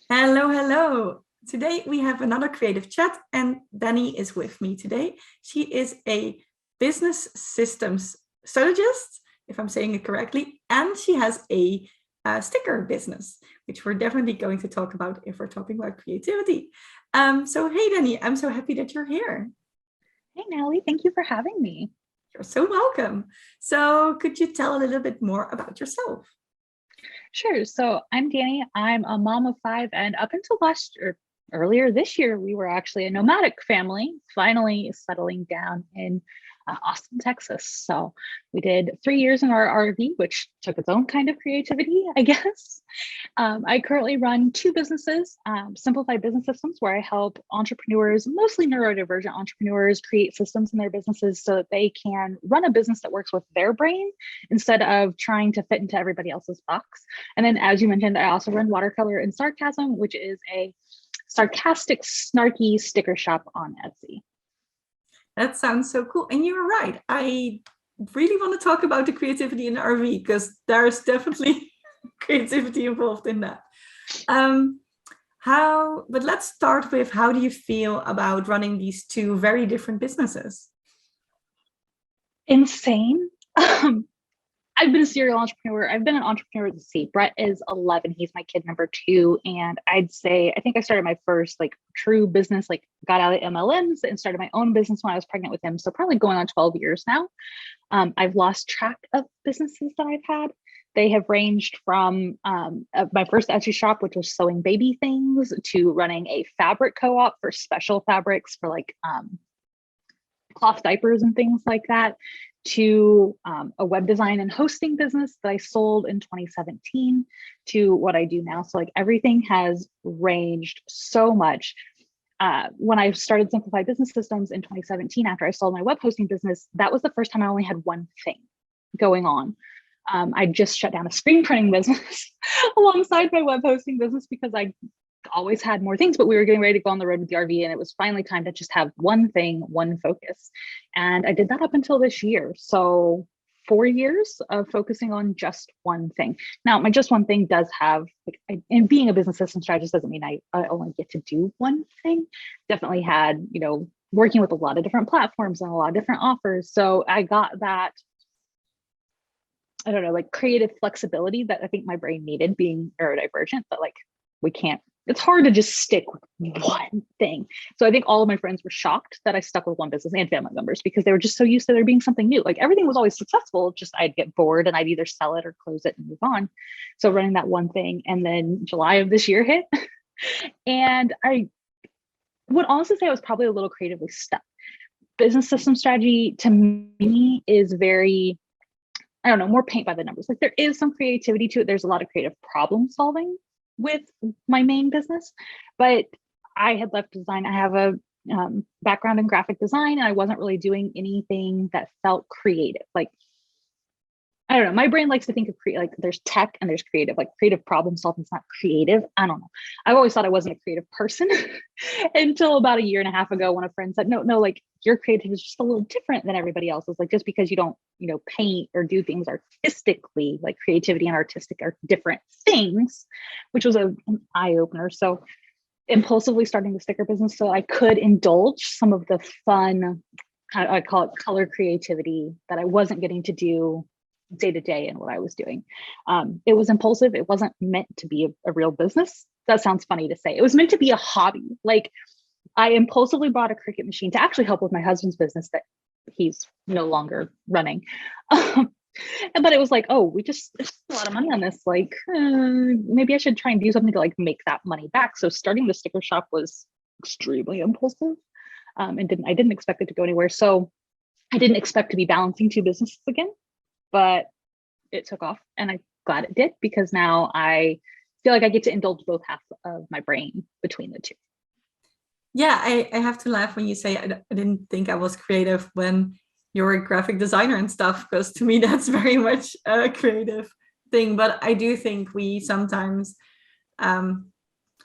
Hello, hello. Today we have another creative chat, and Dani is with me today. She is a business systems strategist, if I'm saying it correctly, and she has a sticker business, which we're definitely going to talk about if we're talking about creativity. So, hey, Dani, I'm so happy that you're here. Hey, Natalie, thank you for having me. You're so welcome. So, could you tell a little bit more about yourself? Sure. So I'm Dani. I'm a mom of five, and up until earlier this year, we were actually a nomadic family, finally settling down in Austin, Texas. So we did 3 years in our RV, which took its own kind of creativity, I guess. I currently run two businesses, Simplified Business Systems, where I help entrepreneurs, mostly neurodivergent entrepreneurs, create systems in their businesses so that they can run a business that works with their brain instead of trying to fit into everybody else's box. And then, as you mentioned, I also run Watercolor and Sarcasm, which is a sarcastic, snarky sticker shop on Etsy. That sounds so cool. And you're right. I really want to talk about the creativity in the RV because there's definitely creativity involved in that. Um, but let's start with how do you feel about running these two very different businesses? Insane. I've been a serial entrepreneur. I've been an entrepreneur to see. Brett is 11. He's my kid number two. And I think I started my first like true business, like got out of MLMs and started my own business when I was pregnant with him. So probably going on 12 years now. I've lost track of businesses that I've had. They have ranged from my first Etsy shop, which was sewing baby things, to running a fabric co-op for special fabrics for like cloth diapers and things like that, to a web design and hosting business that I sold in 2017 to what I do now. So like everything has ranged so much. When I started Simplified Business Systems in 2017, after I sold my web hosting business, that was the first time I only had one thing going on. I just shut down a screen printing business alongside my web hosting business because I always had more things, but we were getting ready to go on the road with the RV, and it was finally time to just have one thing, one focus. And I did that up until this year. So 4 years of focusing on just one thing. Now, my just one thing does have, like, and being a business system strategist doesn't mean I only get to do one thing. Definitely had, working with a lot of different platforms and a lot of different offers. So I got that, I don't know, like creative flexibility that I think my brain needed being neurodivergent, but like it's hard to just stick with one thing. So I think all of my friends were shocked that I stuck with one business and family members because they were just so used to there being something new. Like everything was always successful, just I'd get bored and I'd either sell it or close it and move on. So running that one thing. And then July of this year hit. And I would honestly say I was probably a little creatively stuck. Business system strategy to me is very, I don't know, more paint by the numbers. Like there is some creativity to it. There's a lot of creative problem solving with my main business, but I had left design. I have a background in graphic design, and I wasn't really doing anything that felt creative. Like, I don't know, my brain likes to think of like there's tech and there's creative, like creative problem solving is not creative. I don't know. I've always thought I wasn't a creative person until about a year and a half ago when a friend said, no, like your creativity is just a little different than everybody else's. Like just because you don't, paint or do things artistically, like creativity and artistic are different things, which was an eye opener. So impulsively starting the sticker business so I could indulge some of the fun, I call it color creativity that I wasn't getting to do day to day in what I was doing. It was impulsive. It wasn't meant to be a real business. That sounds funny to say. It was meant to be a hobby. Like I impulsively bought a Cricut machine to actually help with my husband's business that he's no longer running. But it was like, oh, there's a lot of money on this. Like maybe I should try and do something to like make that money back. So starting the sticker shop was extremely impulsive. And I didn't expect it to go anywhere. So I didn't expect to be balancing two businesses again, but it took off and I'm glad it did because now I feel like I get to indulge both halves of my brain between the two. Yeah, I have to laugh when you say I didn't think I was creative when you're a graphic designer and stuff, because to me that's very much a creative thing. But I do think we sometimes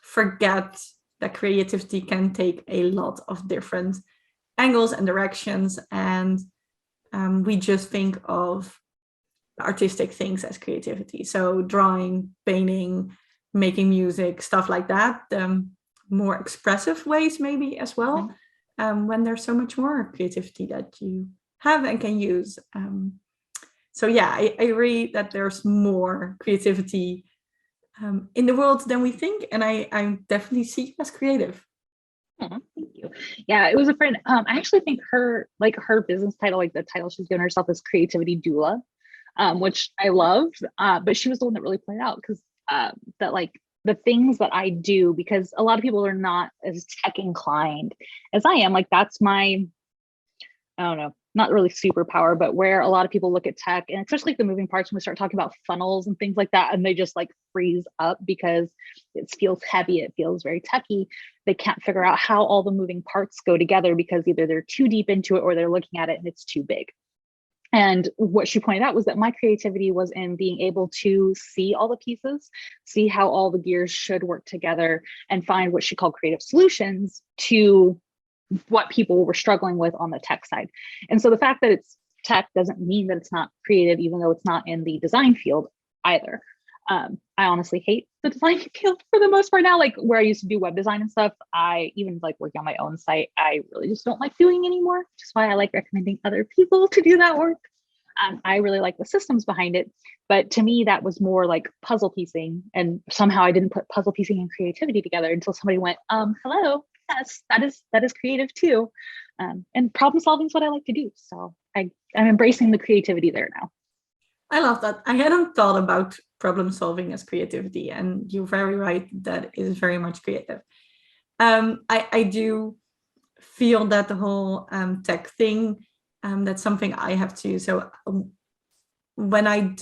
forget that creativity can take a lot of different angles and directions, and we just think of artistic things as creativity. So drawing, painting, making music, stuff like that. More expressive ways maybe as well, when there's so much more creativity that you have and can use. So yeah, I agree that there's more creativity in the world than we think, and I definitely see you as creative. Oh, thank you. Yeah, it was a friend. I actually think her business title, like the title she's given herself, is creativity doula, which I love. But she was the one that really played out, because that like the things that I do, because a lot of people are not as tech inclined as I am. Like that's my, I don't know, not really superpower, but where a lot of people look at tech, and especially like the moving parts, when we start talking about funnels and things like that, and they just like freeze up because it feels heavy, it feels very techy. They can't figure out how all the moving parts go together, because either they're too deep into it or they're looking at it and it's too big. And what she pointed out was that my creativity was in being able to see all the pieces, see how all the gears should work together, and find what she called creative solutions to what people were struggling with on the tech side. And so the fact that it's tech doesn't mean that it's not creative, even though it's not in the design field either. I honestly hate the design field for the most part now, like where I used to do web design and stuff. I even like working on my own site, I really just don't like doing anymore, which is why I like recommending other people to do that work. I really like the systems behind it, but to me that was more like puzzle piecing, and somehow I didn't put puzzle piecing and creativity together until somebody went, hello, yes, that is creative too. And problem solving is what I like to do. So I'm embracing the creativity there now. I love that. I hadn't thought about problem solving as creativity, and you're very right, that is very much creative. I do feel that the whole tech thing, that's something I have to. So when I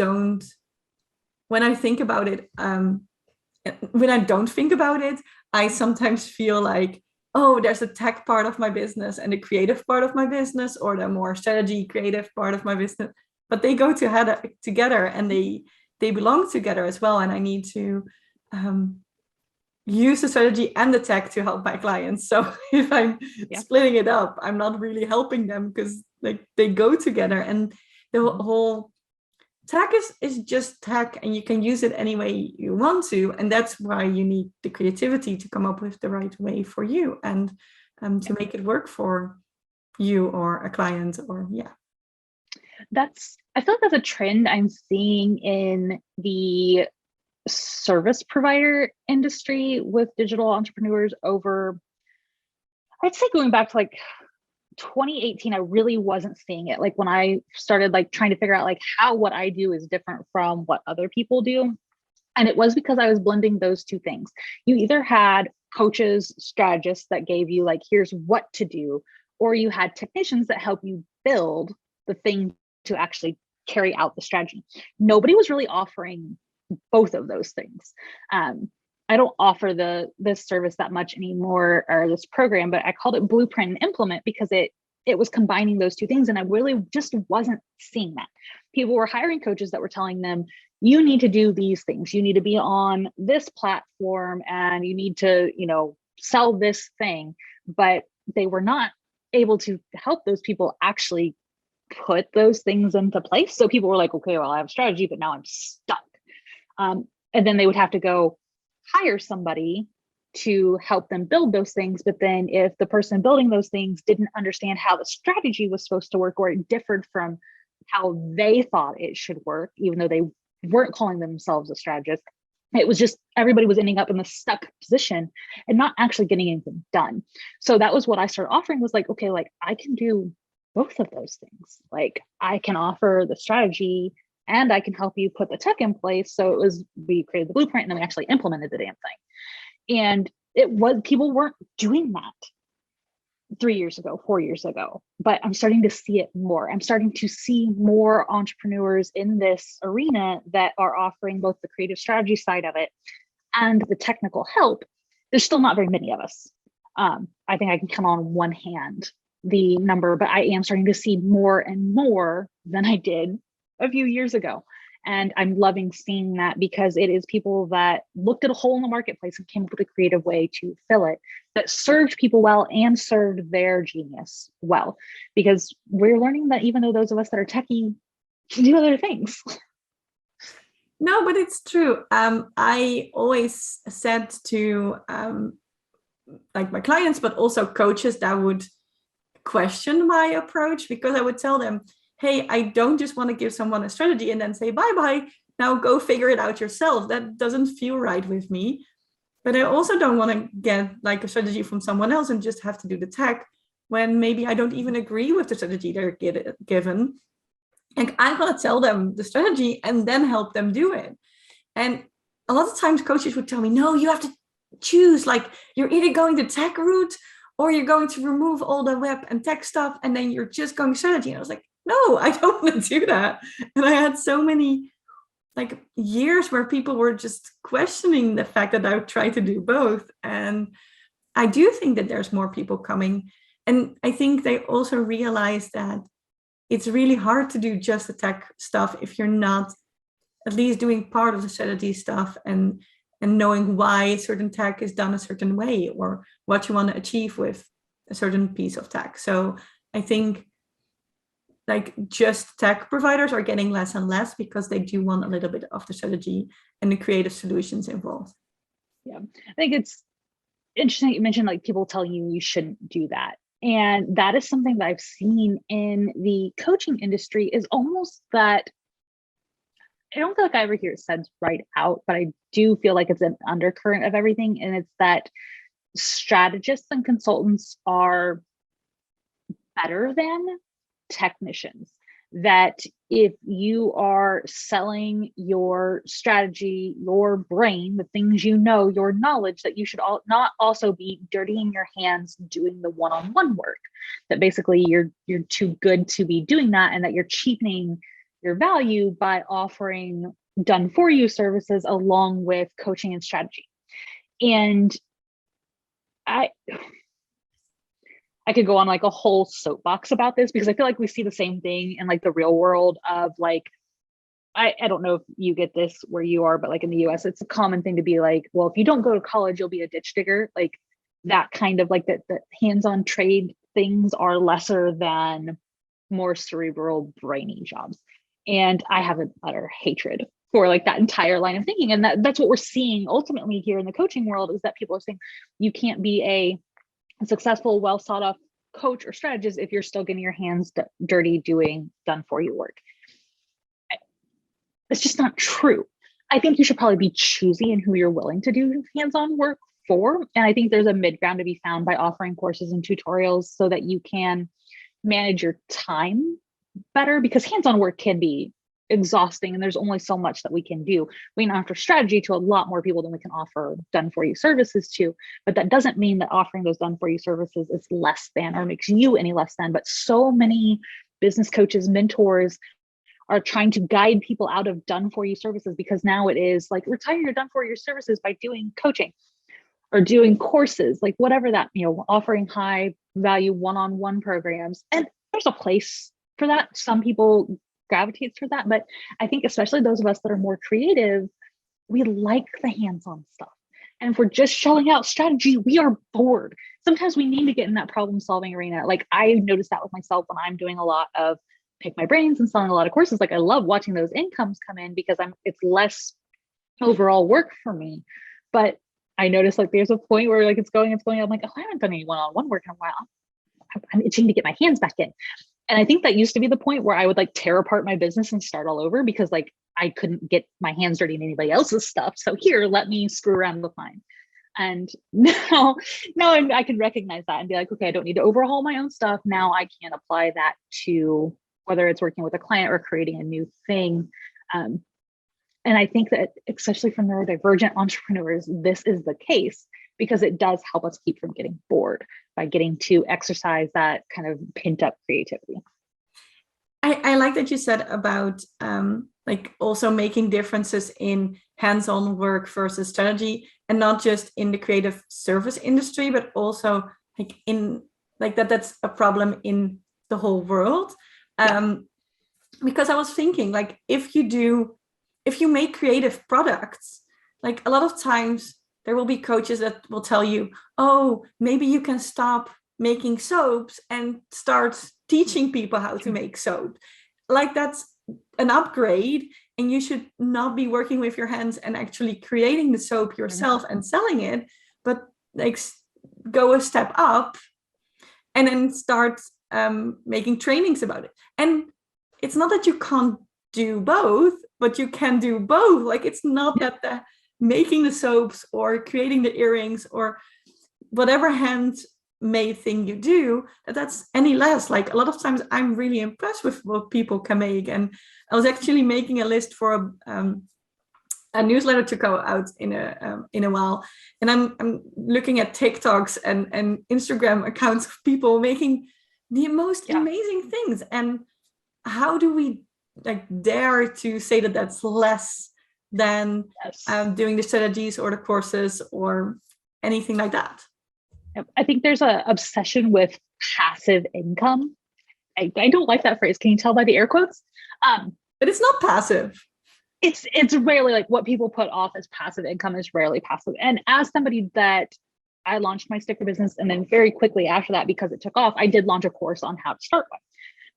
think about it, when I don't think about it, I sometimes feel like, oh, there's a tech part of my business and the creative part of my business, or the more strategy creative part of my business, but they go together, and they belong together as well. And I need to use the strategy and the tech to help my clients. So if I'm splitting it up, I'm not really helping them, because like they go together, and the whole tech is just tech, and you can use it any way you want to. And that's why you need the creativity to come up with the right way for you, and to make it work for you or a client, or I feel like that's a trend I'm seeing in the service provider industry with digital entrepreneurs over, I'd say going back to like 2018, I really wasn't seeing it. Like when I started like trying to figure out like how what I do is different from what other people do. And it was because I was blending those two things. You either had coaches, strategists that gave you like, here's what to do, or you had technicians that help you build the thing to actually carry out the strategy. Nobody was really offering both of those things. I don't offer this service that much anymore, or this program, but I called it Blueprint and Implement, because it was combining those two things. And I really just wasn't seeing that. People were hiring coaches that were telling them, you need to do these things. You need to be on this platform, and you need to, sell this thing. But they were not able to help those people actually put those things into place. So people were like, okay, well, I have a strategy, but now I'm stuck. And then they would have to go hire somebody to help them build those things. But then if the person building those things didn't understand how the strategy was supposed to work, or it differed from how they thought it should work, even though they weren't calling themselves a strategist, it was just everybody was ending up in the stuck position and not actually getting anything done. So that was what I started offering, was like, okay, like I can do both of those things. Like I can offer the strategy and I can help you put the tech in place. So we created the blueprint, and then we actually implemented the damn thing. And people weren't doing that 3 years ago, 4 years ago, but I'm starting to see it more. I'm starting to see more entrepreneurs in this arena that are offering both the creative strategy side of it and the technical help. There's still not very many of us. I think I can count on one hand the number, but I am starting to see more and more than I did a few years ago. And I'm loving seeing that, because it is people that looked at a hole in the marketplace and came up with a creative way to fill it that served people well and served their genius well. Because we're learning that even though those of us that are techie can do other things. No, but it's true. I always said to like my clients, but also coaches that would question my approach, because I would tell them, hey, I don't just want to give someone a strategy and then say, bye-bye, now go figure it out yourself. That doesn't feel right with me. But I also don't want to get like a strategy from someone else and just have to do the tech when maybe I don't even agree with the strategy they're given. And I'm going to tell them the strategy and then help them do it. And a lot of times coaches would tell me, no, you have to choose, like you're either going the tech route or you're going to remove all the web and tech stuff and then you're just going strategy. And I was like, no, I don't want to do that. And I had so many like years where people were just questioning the fact that I would try to do both. And I do think that there's more people coming. And I think they also realize that it's really hard to do just the tech stuff if you're not at least doing part of the strategy stuff and knowing why certain tech is done a certain way or what you want to achieve with a certain piece of tech. So I think like just tech providers are getting less and less because they do want a little bit of the strategy and the creative solutions involved. Yeah, I think it's interesting you mentioned like people telling you shouldn't do that. And that is something that I've seen in the coaching industry, is almost that I don't feel like I ever hear it said right out, but I do feel like it's an undercurrent of everything. And it's that strategists and consultants are better than technicians. That if you are selling your strategy, your brain, the things you know, your knowledge, that you should not also be dirtying your hands doing the one-on-one work. That basically you're too good to be doing that, and that you're cheapening your value by offering done for you services along with coaching and strategy. And I could go on like a whole soapbox about this, because I feel like we see the same thing in like the real world of like, I don't know if you get this where you are, but like in the US, it's a common thing to be like, well, if you don't go to college, you'll be a ditch digger. Like that kind of like the hands-on trade things are lesser than more cerebral, brainy jobs. And I have an utter hatred for like that entire line of thinking. And that's what we're seeing ultimately here in the coaching world, is that people are saying you can't be a successful, well thought of coach or strategist if you're still getting your hands dirty doing done for you work. It's just not true. I think you should probably be choosy in who you're willing to do hands-on work for. And I think there's a mid-ground to be found by offering courses and tutorials so that you can manage your time better, because hands-on work can be exhausting and there's only so much that we can do. We can offer strategy to a lot more people than we can offer done for you services to, but that doesn't mean that offering those done for you services is less than or makes you any less than. But so many business coaches, mentors are trying to guide people out of done for you services, because now it is like, retire your done for your services by doing coaching or doing courses, like whatever that, offering high value one-on-one programs. And there's a place for that. Some people gravitate for that, but I think especially those of us that are more creative, we like the hands-on stuff. And if we're just showing out strategy, we are bored. Sometimes we need to get in that problem-solving arena. Like I noticed that with myself when I'm doing a lot of pick my brains and selling a lot of courses. Like I love watching those incomes come in because it's less overall work for me. But I noticed like there's a point where like it's going. I'm like, oh, I haven't done any one-on-one work in a while. I'm itching to get my hands back in. And I think that used to be the point where I would like tear apart my business and start all over, because like I couldn't get my hands dirty in anybody else's stuff. So here, let me screw around with mine. And now I can recognize that and be like, okay, I don't need to overhaul my own stuff. Now I can apply that to whether it's working with a client or creating a new thing. And I think that especially for neurodivergent entrepreneurs, this is the case, because it does help us keep from getting bored by getting to exercise that kind of pent up creativity. I like that you said about like also making differences in hands-on work versus strategy, and not just in the creative service industry, but also like in like that's a problem in the whole world. Because I was thinking, like, if you make creative products, like a lot of times there will be coaches that will tell you, oh, maybe you can stop making soaps and start teaching people how to make soap. Like that's an upgrade and you should not be working with your hands and actually creating the soap yourself and selling it, but like go a step up and then start making trainings about it. And it's not that you can't do both, but you can do both. Like, it's not that the making the soaps or creating the earrings or whatever handmade thing you do, that's any less. Like, a lot of times I'm really impressed with what people can make. And I was actually making a list for a newsletter to go out in a while, and I'm looking at TikToks and Instagram accounts of people making the most amazing things. And how do we like dare to say that that's less than doing the strategies or the courses or anything like that? I think there's an obsession with passive income. I don't like that phrase. Can you tell by the air quotes? But it's not passive. It's rarely, like, what people put off as passive income is rarely passive. And as somebody that I launched my sticker business, and then very quickly after that, because it took off, I did launch a course on how to start one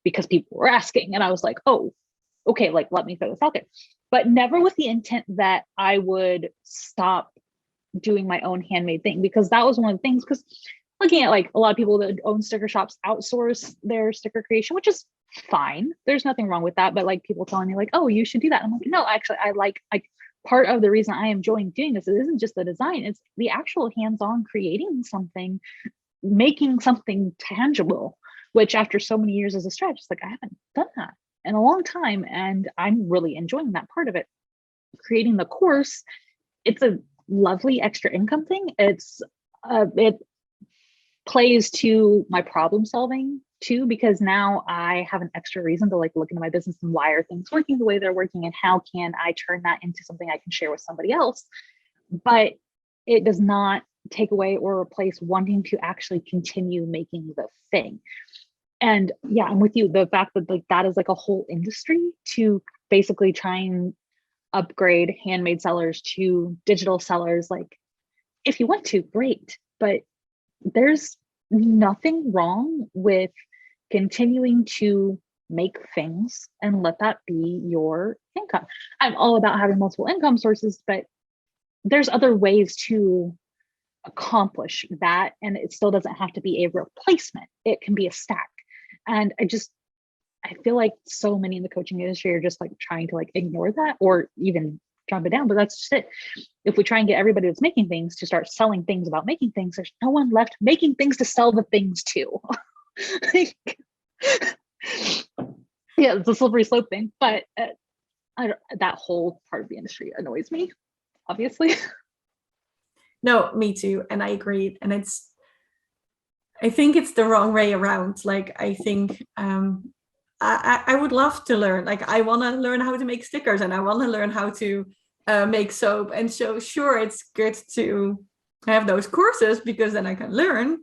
because people were asking. And I was like, oh, okay, like, let me throw this out there. But never with the intent that I would stop doing my own handmade thing, because that was one of the things, because looking at like a lot of people that own sticker shops outsource their sticker creation, which is fine. There's nothing wrong with that. But like, people telling me like, oh, you should do that. I'm like, no, actually, I like part of the reason I am enjoying doing this, it isn't just the design, it's the actual hands-on creating something, making something tangible, which after so many years as a stretch, it's like, I haven't done that in a long time. And I'm really enjoying that part of it. Creating the course, it's a lovely extra income thing. It plays to my problem solving too, because now I have an extra reason to like look into my business and why are things working the way they're working, and how can I turn that into something I can share with somebody else. But it does not take away or replace wanting to actually continue making the thing. And yeah, I'm with you. The fact that like that is like a whole industry to basically try and upgrade handmade sellers to digital sellers, like, if you want to, great, but there's nothing wrong with continuing to make things and let that be your income. I'm all about having multiple income sources, but there's other ways to accomplish that, and it still doesn't have to be a replacement. It can be a stack. And I feel like so many in the coaching industry are just like trying to like ignore that or even jump it down, but that's just it. If we try and get everybody that's making things to start selling things about making things, there's no one left making things to sell the things to. Like, yeah, it's a slippery slope thing, but that whole part of the industry annoys me, obviously. No, me too. And I agree. And I think it's the wrong way around. Like, I think I would love to learn. Like, I want to learn how to make stickers, and I want to learn how to make soap. And so, sure, it's good to have those courses because then I can learn.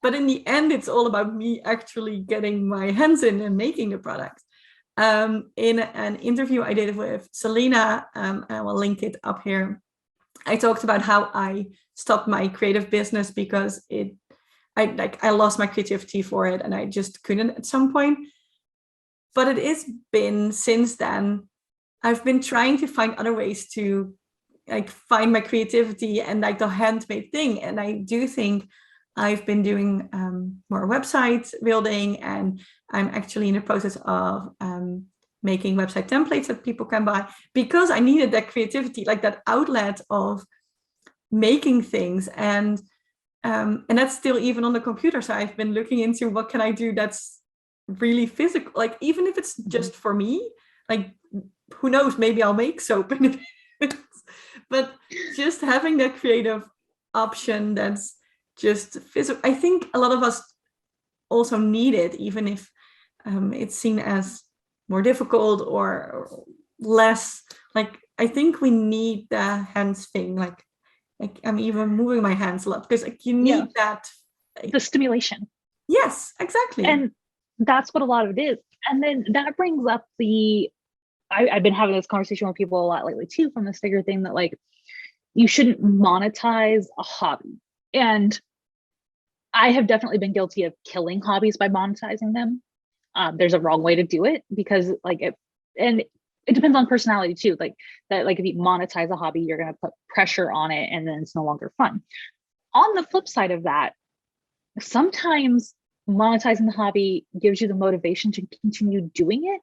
But in the end, it's all about me actually getting my hands in and making the product. In an interview I did with Selena, and I will link it up here, I talked about how I stopped my creative business because I lost my creativity for it, and I just couldn't at some point. But it has been since then, I've been trying to find other ways to like find my creativity and like the handmade thing. And I do think I've been doing more website building, and I'm actually in the process of making website templates that people can buy, because I needed that creativity, like that outlet of making things. And that's still even on the computer. So I've been looking into what can I do that's really physical, like even if it's just for me, like who knows, maybe I'll make soap in it. But just having that creative option that's just physical, I think a lot of us also need it, even if it's seen as more difficult or less. Like, I think we need the hands thing, like I'm even moving my hands a lot because like you need that, the stimulation. Yes, exactly. And that's what a lot of it is. And then that brings up I've been having this conversation with people a lot lately too, from the sticker thing, that like you shouldn't monetize a hobby. And I have definitely been guilty of killing hobbies by monetizing them. There's a wrong way to do it, because like and it depends on personality too. Like that, like if you monetize a hobby, you're going to put pressure on it and then it's no longer fun. On the flip side of that, sometimes monetizing the hobby gives you the motivation to continue doing it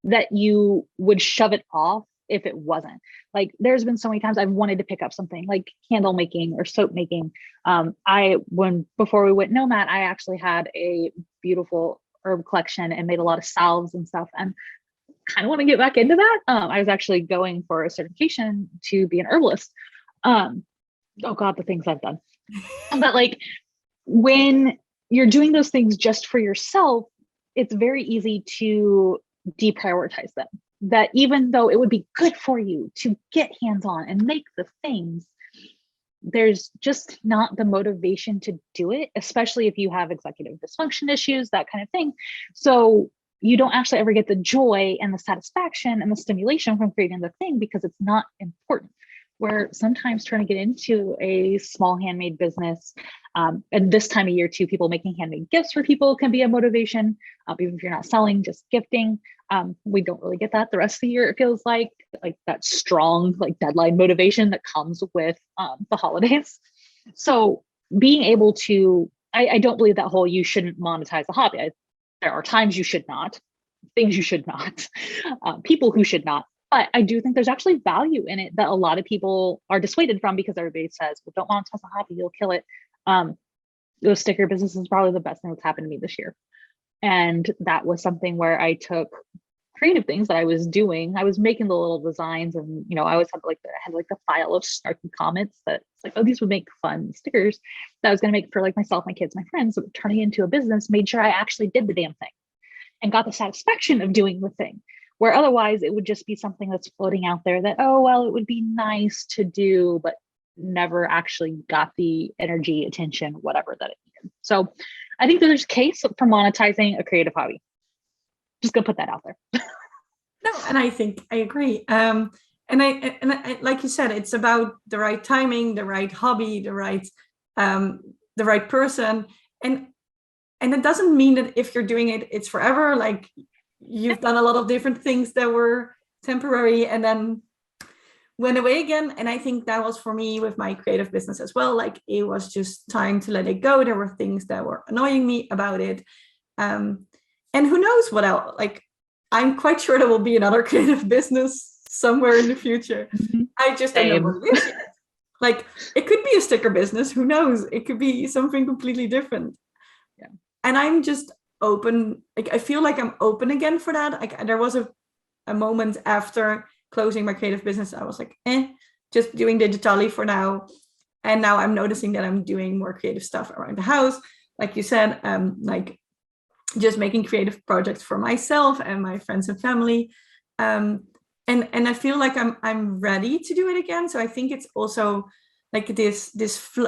that you would shove it off if it wasn't. Like there's been so many times I've wanted to pick up something like candle making or soap making. Before we went nomad, I actually had a beautiful herb collection and made a lot of salves and stuff, and kind of want to get back into that. I was actually going for a certification to be an herbalist. Oh God, the things I've done. But like when you're doing those things just for yourself, it's very easy to deprioritize them. That even though it would be good for you to get hands-on and make the things, there's just not the motivation to do it, especially if you have executive dysfunction issues, that kind of thing. So you don't actually ever get the joy and the satisfaction and the stimulation from creating the thing because it's not important. Where sometimes trying to get into a small handmade business, and this time of year too, people making handmade gifts for people can be a motivation, even if you're not selling, just gifting. We don't really get that the rest of the year. It feels like that strong like deadline motivation that comes with the holidays. So being able to, I don't believe that whole you shouldn't monetize a hobby. There are times you should not, things you should not, people who should not. But I do think there's actually value in it that a lot of people are dissuaded from because everybody says, well, don't monetize a hobby, you'll kill it. Those sticker business is probably the best thing that's happened to me this year. And that was something where I took creative things that I was doing. I was making the little designs and, I always had the file of snarky comments that it's like, oh, these would make fun stickers that I was going to make for like myself, my kids, my friends. So turning it into a business, made sure I actually did the damn thing and got the satisfaction of doing the thing. Where otherwise it would just be something that's floating out there that, oh, well, it would be nice to do, but never actually got the energy, attention, whatever that it needed. So I think there's a case for monetizing a creative hobby. Just gonna put that out there. No, and I think I agree. And I, like you said, it's about the right timing, the right hobby, the right person. And it doesn't mean that if you're doing it, it's forever. Like you've done a lot of different things that were temporary and then went away again. And I think that was for me with my creative business as well. Like it was just time to let it go. There were things that were annoying me about it. And who knows what else, like, I'm quite sure there will be another creative business somewhere in the future. I just don't know what it is yet. Like it could be a sticker business. Who knows? It could be something completely different. Yeah. And I'm just open. Like I feel like I'm open again for that. Like there was a moment after closing my creative business, I was like, just doing Digitalie for now. And now I'm noticing that I'm doing more creative stuff around the house. Like you said, like just making creative projects for myself and my friends and family. And I feel like I'm ready to do it again. So I think it's also like this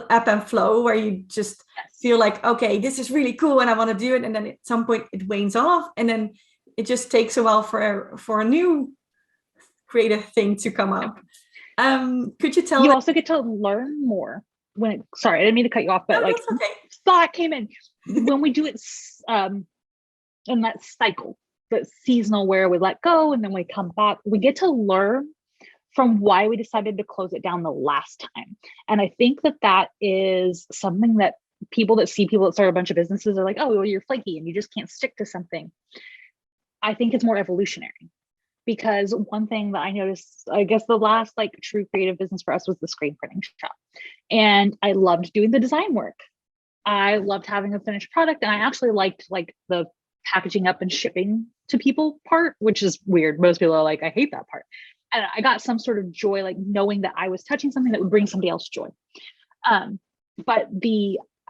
ebb and flow where you just feel like, okay, this is really cool and I want to do it. And then at some point it wanes off and then it just takes a while for a new creative thing to come up. Could you tell? You also get to learn more when sorry, I didn't mean to cut you off, but like thought came in when we do it in that cycle, that seasonal where we let go and then we come back, we get to learn from why we decided to close it down the last time. And I think that is something that people that start a bunch of businesses are like, oh, well, you're flaky and you just can't stick to something. I think it's more evolutionary. Because one thing that I noticed, I guess the last like true creative business for us was the screen printing shop. And I loved doing the design work. I loved having a finished product. And I actually liked like the packaging up and shipping to people part, which is weird. Most people are like, I hate that part. And I got some sort of joy, like knowing that I was touching something that would bring somebody else joy. But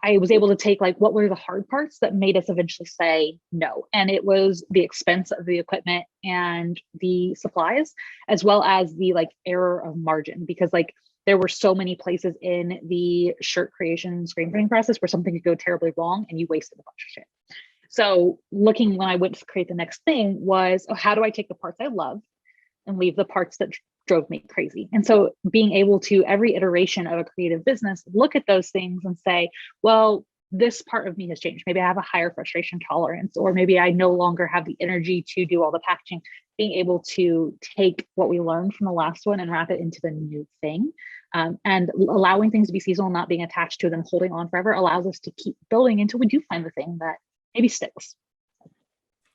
I was able to take like, what were the hard parts that made us eventually say no? And it was the expense of the equipment and the supplies, as well as the like error of margin, because like there were so many places in the shirt creation screen printing process where something could go terribly wrong and you wasted a bunch of shit. So looking when I went to create the next thing was, how do I take the parts I love and leave the parts that drove me crazy? And so being able to, every iteration of a creative business, look at those things and say, well, this part of me has changed. Maybe I have a higher frustration tolerance, or maybe I no longer have the energy to do all the packaging. being able to take what we learned from the last one and wrap it into the new thing. And allowing things to be seasonal, not being attached to them, holding on forever, allows us to keep building until we do find the thing that maybe sticks.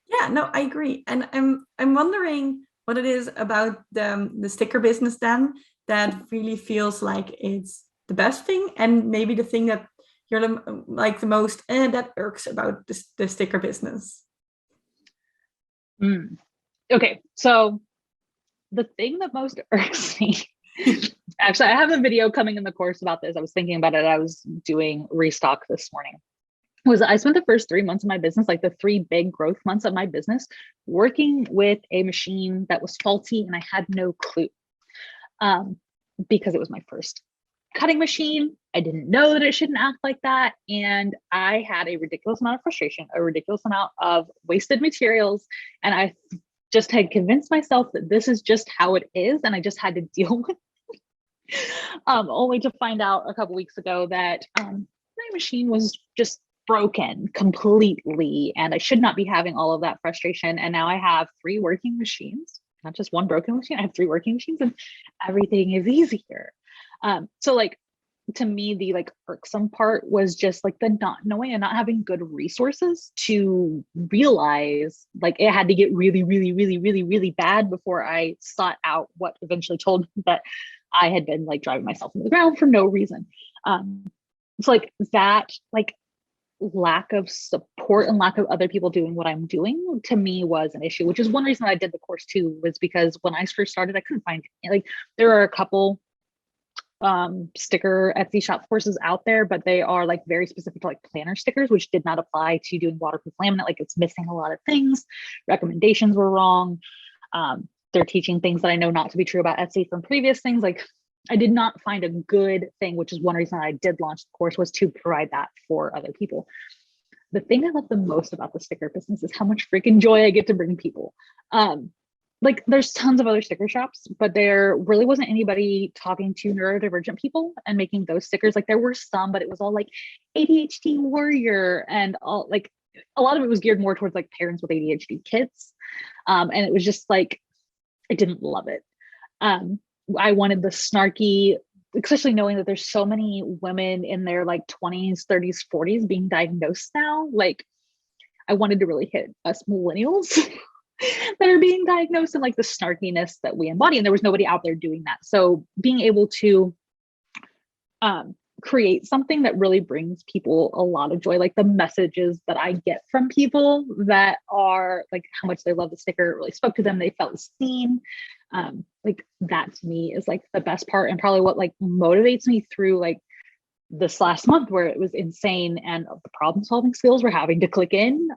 Yeah, no, I agree. And I'm wondering what it is about the sticker business then that really feels like it's the best thing, and maybe the thing that you're the most that irks about the sticker business. Okay, so the thing that most irks me, actually, I have a video coming in the course about this. I was thinking about it. I was doing restock this morning. Was I spent the first 3 months of my business, like the 3 big growth months of my business, working with a machine that was faulty, and I had no clue because it was my first cutting machine. I didn't know that it shouldn't act like that. And I had a ridiculous amount of frustration, a ridiculous amount of wasted materials. And I just had convinced myself that this is just how it is. And I just had to deal with it. Only to find out a couple weeks ago that my machine was just broken completely. And I should not be having all of that frustration. And now I have 3 working machines, not just 1 broken machine. I have 3 working machines, and everything is easier. So like, to me, the like irksome part was just like the not knowing and not having good resources to realize like it had to get really, really, really, really, really bad before I sought out what eventually told me that I had been like driving myself into the ground for no reason. So like that, like lack of support and lack of other people doing what I'm doing to me was an issue, which is one reason I did the course too, was because when I first started, I couldn't find like there are a couple sticker Etsy shop courses out there, but they are like very specific to like planner stickers, which did not apply to doing waterproof laminate. Like it's missing a lot of things. Recommendations were wrong. They're teaching things that I know not to be true about Etsy from previous things. Like I did not find a good thing, which is one reason I did launch the course, was to provide that for other people. The thing I love the most about the sticker business is how much freaking joy I get to bring people. Like there's tons of other sticker shops, but there really wasn't anybody talking to neurodivergent people and making those stickers. Like there were some, but it was all like ADHD warrior and all like a lot of it was geared more towards like parents with ADHD kids. And it was just like, I didn't love it. I wanted the snarky, especially knowing that there's so many women in their like 20s, 30s, 40s being diagnosed now. Like I wanted to really hit us millennials that are being diagnosed and like the snarkiness that we embody. And there was nobody out there doing that. So being able to create something that really brings people a lot of joy, like the messages that I get from people that are like how much they love the sticker, it really spoke to them, they felt seen. Like that to me is like the best part, and probably what like motivates me through like this last month where it was insane and the problem solving skills were having to click in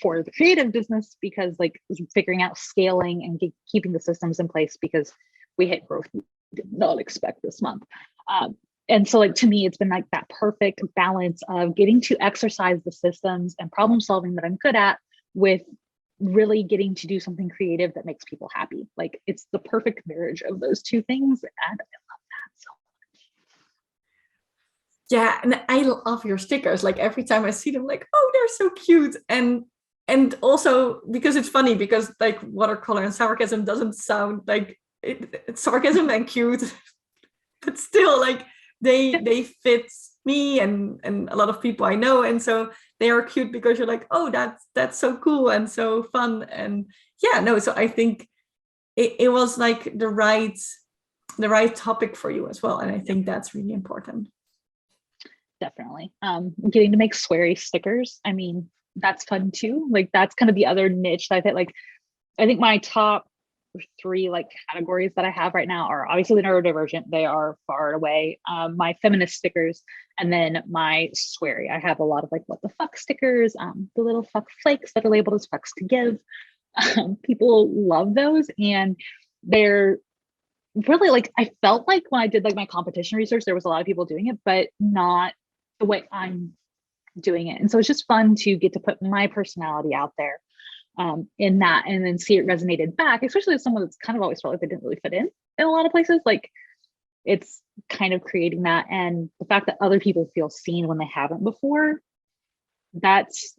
for the creative business, because like figuring out scaling and keeping the systems in place because we hit growth we did not expect this month. And so like to me, it's been like that perfect balance of getting to exercise the systems and problem solving that I'm good at with really getting to do something creative that makes people happy. Like it's the perfect marriage of those two things. And I love that so much. Yeah, and I love your stickers. Like every time I see them, like, oh, they're so cute. And also because it's funny because like watercolor and sarcasm doesn't sound like it's sarcasm and cute, but still like they fit me and a lot of people I know, and so they are cute because you're like, oh, that's so cool and so fun. And yeah, no, so I think it was like the right topic for you as well, and I think that's really important. Definitely. Getting to make sweary stickers, I mean, that's fun too. Like that's kind of the other niche that I think, like I think my top 3 like categories that I have right now are obviously the neurodivergent. They are far and away my feminist stickers, and then my sweary. I have a lot of like what the fuck stickers, the little fuck flakes that are labeled as fucks to give. People love those, and they're really like, I felt like when I did like my competition research, there was a lot of people doing it, but not the way I'm doing it. And so it's just fun to get to put my personality out there in that, and then see it resonated back, especially as someone that's kind of always felt like they didn't really fit in a lot of places. Like it's kind of creating that, and the fact that other people feel seen when they haven't before, that's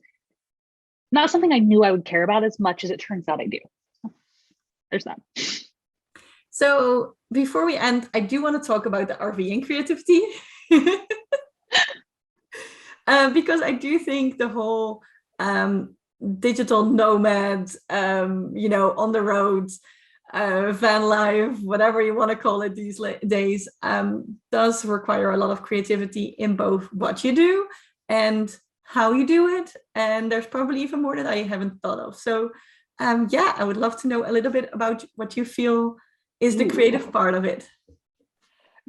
not something I knew I would care about as much as it turns out I do. there's that. So before we end, I do want to talk about the RV and creativity. Because I do think the whole digital nomad, on the road, van life, whatever you want to call it these days, does require a lot of creativity in both what you do and how you do it. And there's probably even more that I haven't thought of. So I would love to know a little bit about what you feel is the creative part of it.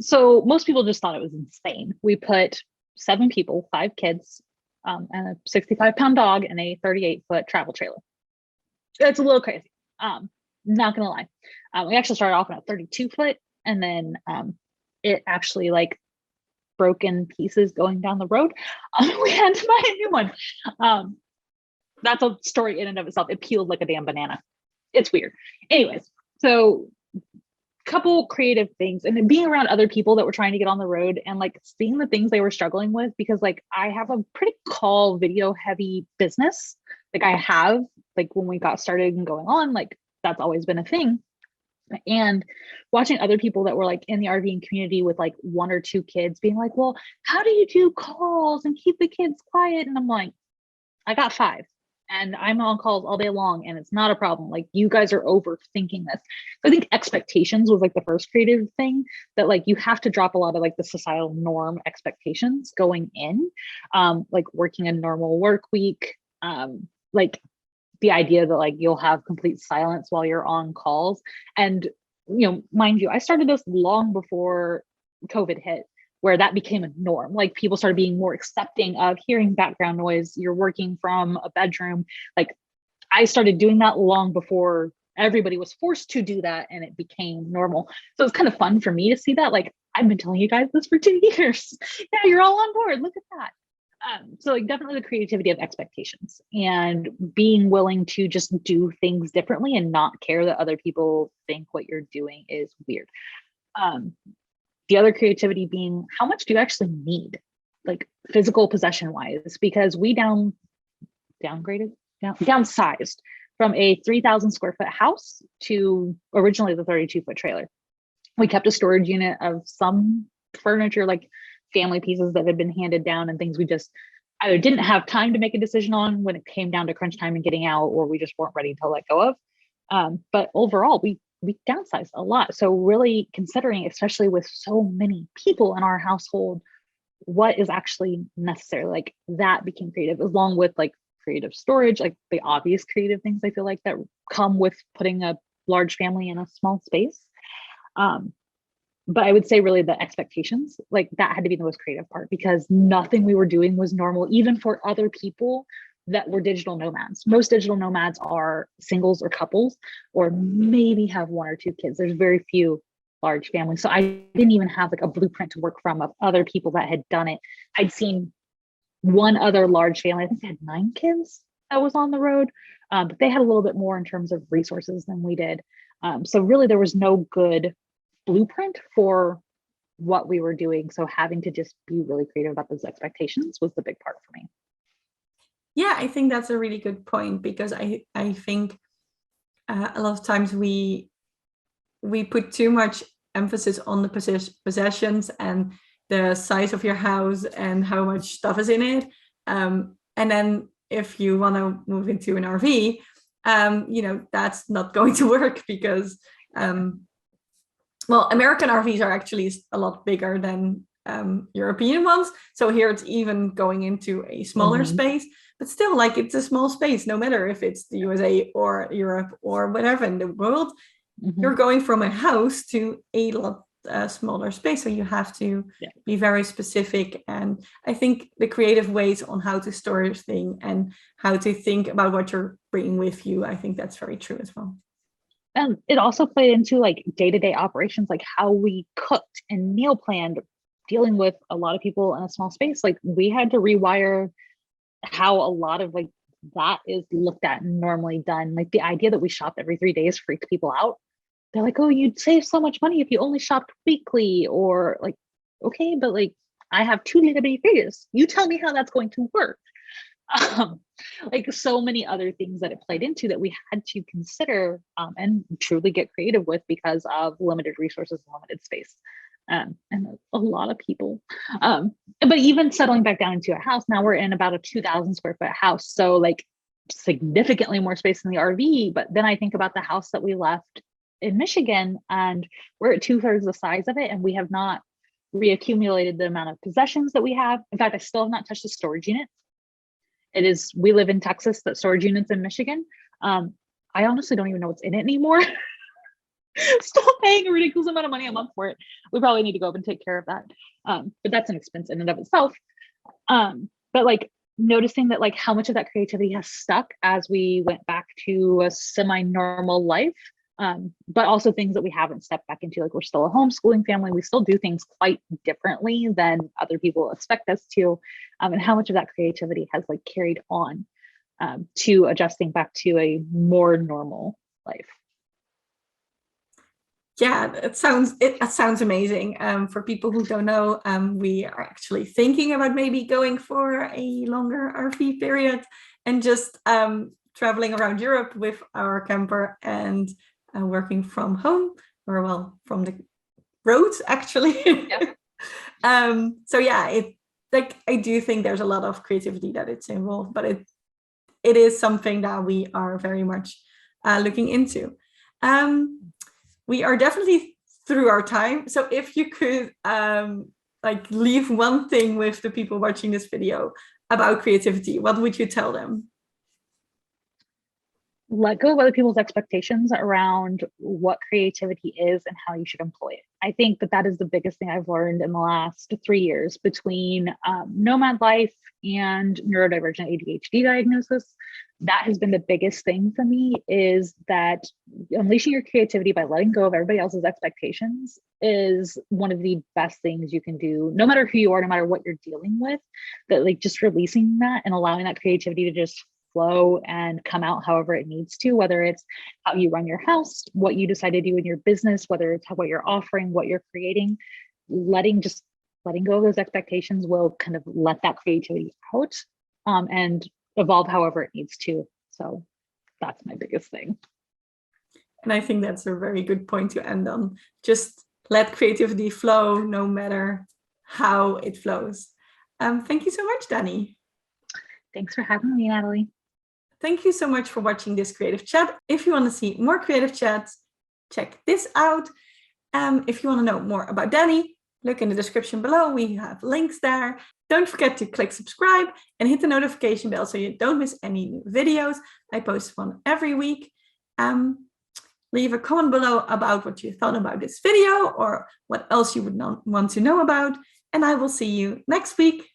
So most people just thought it was insane. We put 7 people, 5 kids, and a 65-pound dog in a 38-foot travel trailer. It's a little crazy. Not gonna lie. We actually started off on a 32-foot, and then it actually like broke in pieces going down the road. We had to buy a new one. That's a story in and of itself. It peeled like a damn banana. It's weird. Anyways, so couple creative things, and then being around other people that were trying to get on the road and like seeing the things they were struggling with, because like I have a pretty call video heavy business. Like I have, like when we got started and going on, like that's always been a thing. And watching other people that were like in the RVing community with like 1 or 2 kids being like, well, how do you do calls and keep the kids quiet? And I'm like, I got 5. And I'm on calls all day long and it's not a problem. Like you guys are overthinking this. I think expectations was like the first creative thing that like you have to drop a lot of like the societal norm expectations going in, like working a normal work week, like the idea that like you'll have complete silence while you're on calls. And, mind you, I started this long before COVID hit, where that became a norm. Like people started being more accepting of hearing background noise. You're working from a bedroom. Like I started doing that long before everybody was forced to do that and it became normal. So it's kind of fun for me to see that. Like I've been telling you guys this for 2 years. Yeah, you're all on board. Look at that. So like definitely the creativity of expectations and being willing to just do things differently and not care that other people think what you're doing is weird. The other creativity being how much do you actually need, like physical possession wise, because we downsized from a 3,000 square foot house to originally the 32-foot trailer. We kept a storage unit of some furniture, like family pieces that had been handed down and things we just either didn't have time to make a decision on when it came down to crunch time and getting out, or we just weren't ready to let go of. But overall, we downsized a lot. So really considering, especially with so many people in our household, what is actually necessary, like that became creative, along with like creative storage, like the obvious creative things I feel like that come with putting a large family in a small space. But I would say really the expectations, like that had to be the most creative part, because nothing we were doing was normal, even for other people that were digital nomads. Most digital nomads are singles or couples, or maybe have 1 or 2 kids. There's very few large families. So I didn't even have like a blueprint to work from of other people that had done it. I'd seen one other large family, I think they had 9 kids that was on the road, but they had a little bit more in terms of resources than we did. So really there was no good blueprint for what we were doing. So having to just be really creative about those expectations was the big part for me. Yeah, I think that's a really good point, because I think a lot of times we put too much emphasis on the possessions and the size of your house and how much stuff is in it. And then if you want to move into an RV, that's not going to work, because American RVs are actually a lot bigger than European ones. So here it's even going into a smaller space, but still, like, it's a small space, no matter if it's the USA or Europe or whatever in the world. You're going from a house to a lot smaller space. So you have to be very specific. And I think the creative ways on how to store your thing and how to think about what you're bringing with you, I think that's very true as well. And it also played into like day-to-day operations, like how we cooked and meal planned, dealing with a lot of people in a small space. Like we had to rewire how a lot of like that is looked at and normally done. Like the idea that we shopped every 3 days freaked people out. They're like, oh, you'd save so much money if you only shopped weekly, or like, okay, but like I have 2 gigabyte figures. You tell me how that's going to work. like so many other things that it played into that we had to consider and truly get creative with because of limited resources and limited space. And a lot of people. But even settling back down into a house, now we're in about a 2,000 square foot house. So like significantly more space in the RV. But then I think about the house that we left in Michigan, and we're at 2/3 the size of it, and we have not reaccumulated the amount of possessions that we have. In fact, I still have not touched the storage unit. We live in Texas, that storage units in Michigan. I honestly don't even know what's in it anymore. Still paying a ridiculous amount of money a month for it. We probably need to go up and take care of that. But that's an expense in and of itself. But like noticing that like how much of that creativity has stuck as we went back to a semi-normal life. But also things that we haven't stepped back into, like we're still a homeschooling family. We still do things quite differently than other people expect us to. And how much of that creativity has like carried on to adjusting back to a more normal life. Yeah, it sounds amazing. For people who don't know, we are actually thinking about maybe going for a longer RV period and just traveling around Europe with our camper and working from home, or well, from the roads actually. Yep. So yeah, I do think there's a lot of creativity that it's involved, but it is something that we are very much looking into. We are definitely through our time. So if you could like leave one thing with the people watching this video about creativity, what would you tell them? Let go of other people's expectations around what creativity is and how you should employ it. I think that is the biggest thing I've learned in the last 3 years between nomad life and neurodivergent ADHD diagnosis. That has been the biggest thing for me, is that unleashing your creativity by letting go of everybody else's expectations is one of the best things you can do, no matter who you are, no matter what you're dealing with. That like just releasing that and allowing that creativity to just flow and come out however it needs to, whether it's how you run your house, what you decide to do in your business, whether it's what you're offering, what you're creating. Letting go of those expectations will kind of let that creativity out and evolve however it needs to. So that's my biggest thing. And I think that's a very good point to end on. Just let creativity flow no matter how it flows. Thank you so much, Dani. Thanks for having me, Natalie. Thank you so much for watching this creative chat. If you want to see more creative chats, check this out. If you want to know more about Dani, look in the description below. We have links there. Don't forget to click subscribe and hit the notification bell so you don't miss any new videos. I post one every week. Leave a comment below about what you thought about this video or what else you would want to know about. And I will see you next week.